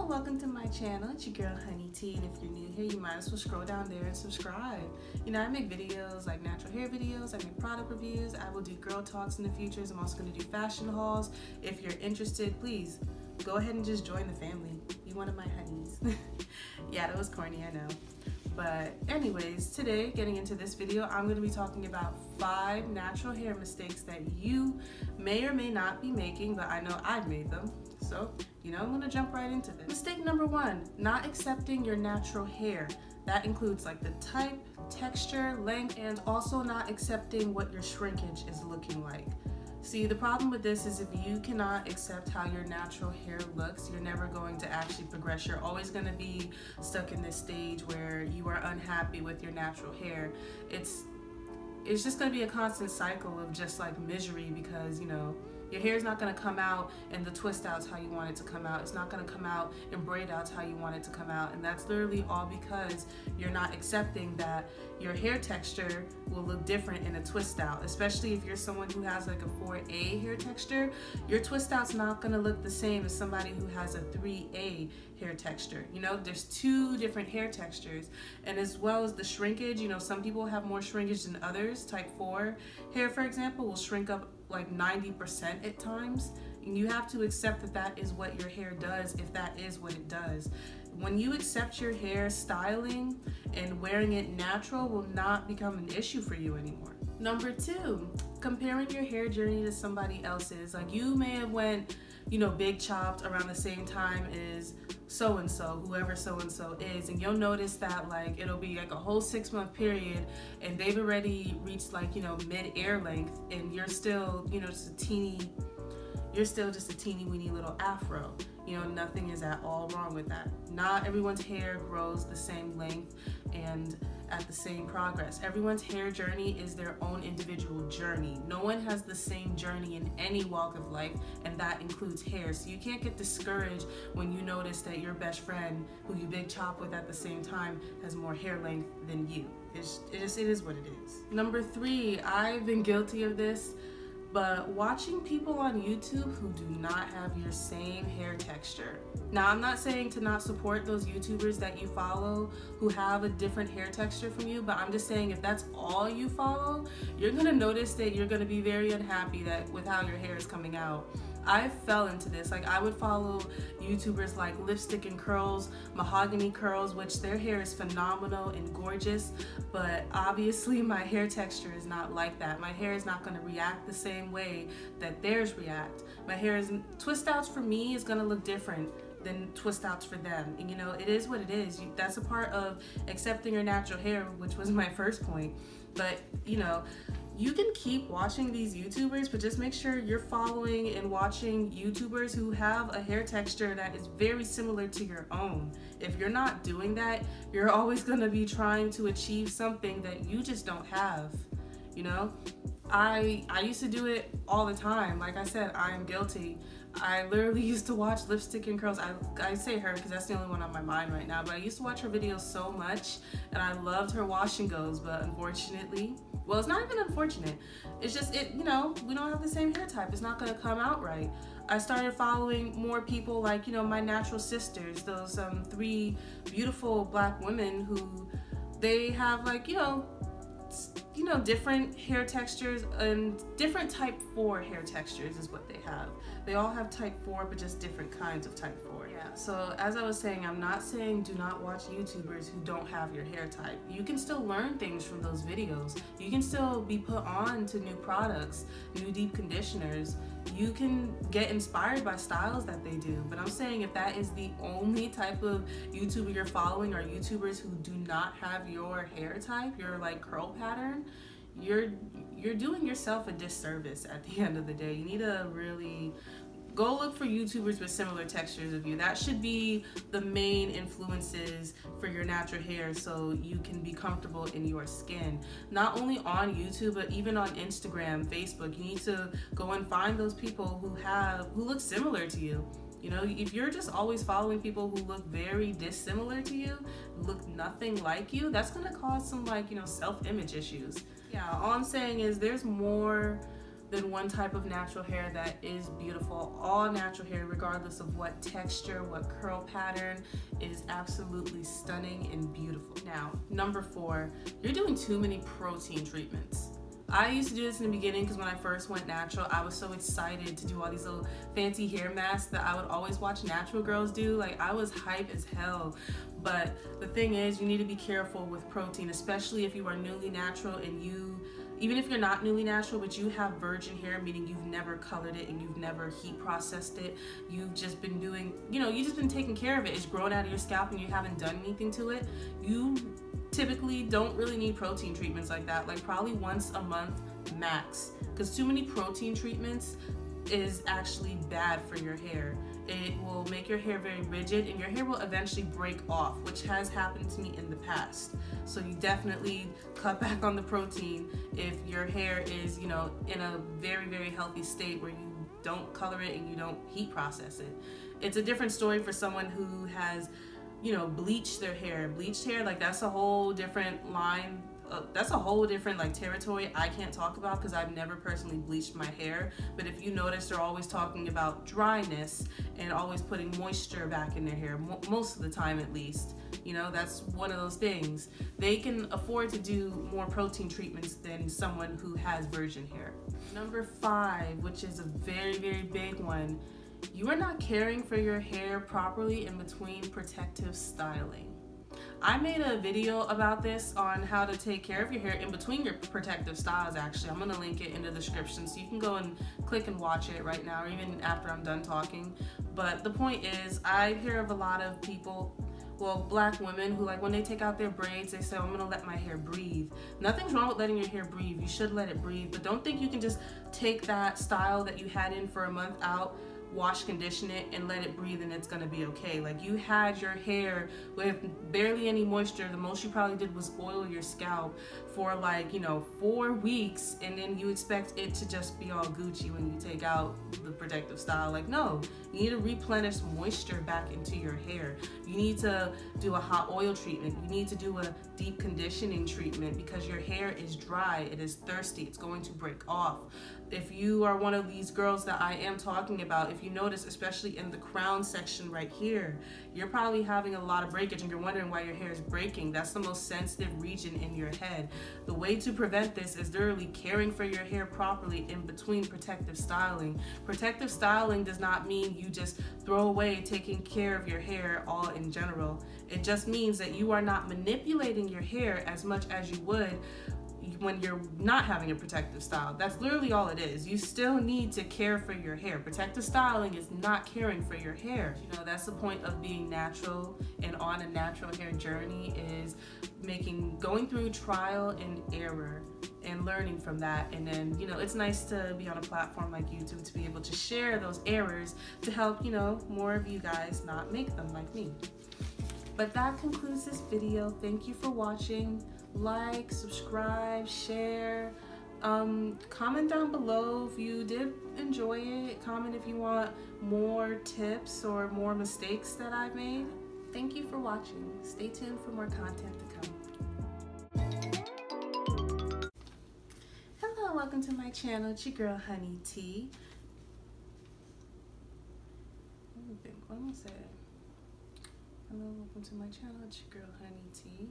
Hello, welcome to my channel. It's your girl Honey T, and if you're new here, you might as well scroll down there and subscribe. You know, I make videos like natural hair videos, I make product reviews, I will do girl talks in the future. I'm also going to do fashion hauls. If you're interested, please go ahead and just join the family. Be one of my honeys. Yeah, that was corny, I know. But anyways, today, getting into this video, I'm going to be talking about 5 natural hair mistakes that you may or may not be making, but I know I've made them. So, I'm going to jump right into this. Mistake number 1, not accepting your natural hair. That includes like the type, texture, length, and also not accepting what your shrinkage is looking like. See, the problem with this is if you cannot accept how your natural hair looks, you're never going to actually progress. You're always going to be stuck in this stage where you are unhappy with your natural hair. It's just going to be a constant cycle of just like misery because, your hair is not going to come out and the twist outs how you want it to come out. It's not going to come out and braid outs how you want it to come out. And that's literally all because you're not accepting that your hair texture will look different in a twist out. Especially if you're someone who has like a 4A hair texture, your twist out's not going to look the same as somebody who has a 3A hair texture. There's 2 different hair textures. And as well as the shrinkage, some people have more shrinkage than others. Type 4 hair, for example, will shrink up like 90% at times, and you have to accept that that is what your hair does if that is what it does. When you accept your hair, styling and wearing it natural will not become an issue for you anymore. Number 2, comparing your hair journey to somebody else's. Like you may have went, big chopped around the same time as so-and-so, whoever so-and-so is, and you'll notice that like it'll be like a whole 6-month period and they've already reached like, mid-air length and you're still, just a teeny weeny little afro. Nothing is at all wrong with that. Not everyone's hair grows the same length and at the same progress. Everyone's hair journey is their own individual journey. No one has the same journey in any walk of life, and that includes hair. So you can't get discouraged when you notice that your best friend, who you big chop with at the same time, has more hair length than you. It is what it is. Number 3, I've been guilty of this, but watching people on YouTube who do not have your same hair texture. Now, I'm not saying to not support those YouTubers that you follow who have a different hair texture from you, but I'm just saying if that's all you follow, you're gonna notice that you're gonna be very unhappy with how your hair is coming out. I fell into this. Like I would follow YouTubers like Lipstick and Curls, Mahogany Curls, which their hair is phenomenal and gorgeous, but obviously my hair texture is not like that. My hair is not going to react the same way that theirs react. Twist outs for me is going to look different than twist outs for them. And it is what it is. That's a part of accepting your natural hair, which was my first point. But you can keep watching these YouTubers, but just make sure you're following and watching YouTubers who have a hair texture that is very similar to your own. If you're not doing that, you're always going to be trying to achieve something that you just don't have. I used to do it all the time. Like I said, I am guilty. I literally used to watch Lipstick and Curls. I say her because that's the only one on my mind right now, but I used to watch her videos so much and I loved her wash and goes, but unfortunately, well, it's not even unfortunate. It's just, we don't have the same hair type. It's not going to come out right. I started following more people like, my natural sisters, those 3 beautiful black women who they have like, different hair textures and different type 4 hair textures is what they have. They all have type 4, but just different kinds of type 4. Yeah, so as I was saying, I'm not saying do not watch YouTubers who don't have your hair type. You can still learn things from those videos. You can still be put on to new products, new deep conditioners. You can get inspired by styles that they do, but I'm saying if that is the only type of YouTuber you're following, or YouTubers who do not have your hair type, your like curl pattern, you're doing yourself a disservice at the end of the day. You need to really go look for YouTubers with similar textures of you. That should be the main influences for your natural hair so you can be comfortable in your skin. Not only on YouTube, but even on Instagram, Facebook. You need to go and find those people who look similar to you. If you're just always following people who look very dissimilar to you, look nothing like you, that's gonna cause some self-image issues. Yeah, all I'm saying is there's more than one type of natural hair that is beautiful. All natural hair, regardless of what texture, what curl pattern, is absolutely stunning and beautiful. Now, number 4, you're doing too many protein treatments. I used to do this in the beginning because when I first went natural, I was so excited to do all these little fancy hair masks that I would always watch natural girls do. Like, I was hype as hell. But the thing is, you need to be careful with protein, especially if you are newly natural and even if you're not newly natural, but you have virgin hair, meaning you've never colored it and you've never heat processed it. You've just been doing, you've just been taking care of it. It's grown out of your scalp and you haven't done anything to it. You typically don't really need protein treatments like that, like probably once a month max, because too many protein treatments is actually bad for your hair. It will make your hair very rigid and your hair will eventually break off, which has happened to me in the past. So you definitely cut back on the protein if your hair is, in a very, very healthy state where you don't color it and you don't heat process it. It's a different story for someone who has, bleached their hair. Bleached hair, like, that's a whole different line. That's a whole different territory I can't talk about because I've never personally bleached my hair. But if you notice, they're always talking about dryness and always putting moisture back in their hair, most of the time at least. That's one of those things. They can afford to do more protein treatments than someone who has virgin hair. Number 5, which is a very, very big one, you are not caring for your hair properly in between protective styling. I made a video about this on how to take care of your hair in between your protective styles. Actually, I'm going to link it in the description so you can go and click and watch it right now or even after I'm done talking. But the point is, I hear of a lot of people, black women, who when they take out their braids, they say, I'm going to let my hair breathe. Nothing's wrong with letting your hair breathe. You should let it breathe, but don't think you can just take that style that you had in for a month out, wash, condition it, and let it breathe, and it's gonna be okay. Like, you had your hair with barely any moisture. The most you probably did was oil your scalp for 4 weeks, and then you expect it to just be all Gucci when you take out the protective style. No, you need to replenish moisture back into your hair. You need to do a hot oil treatment. You need to do a deep conditioning treatment because your hair is dry, it is thirsty, it's going to break off. If you are one of these girls that I am talking about, if you notice, especially in the crown section right here, you're probably having a lot of breakage and you're wondering why your hair is breaking. That's the most sensitive region in your head. The way to prevent this is literally caring for your hair properly in between protective styling. Protective styling does not mean you just throw away taking care of your hair all in general. It just means that you are not manipulating your hair as much as you would when you're not having a protective style. That's literally all it is. You still need to care for your hair. Protective styling is not caring for your hair. That's the point of being natural and on a natural hair journey, is going through trial and error and learning from that. And then, it's nice to be on a platform like YouTube to be able to share those errors to help, more of you guys not make them like me. But that concludes this video. Thank you for watching. Like, subscribe, share, comment down below if you did enjoy it. Comment if you want more tips or more mistakes that I've made. Thank you for watching. Stay tuned for more content to come. Hello, welcome to my channel. It's your girl Honey T. What am I saying? Hello, welcome to my channel. It's your girl Honey T.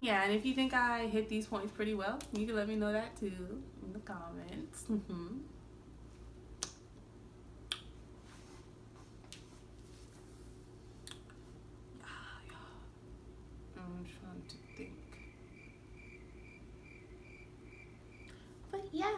Yeah, and if you think I hit these points pretty well, you can let me know that too in the comments. I'm trying to think. But yeah.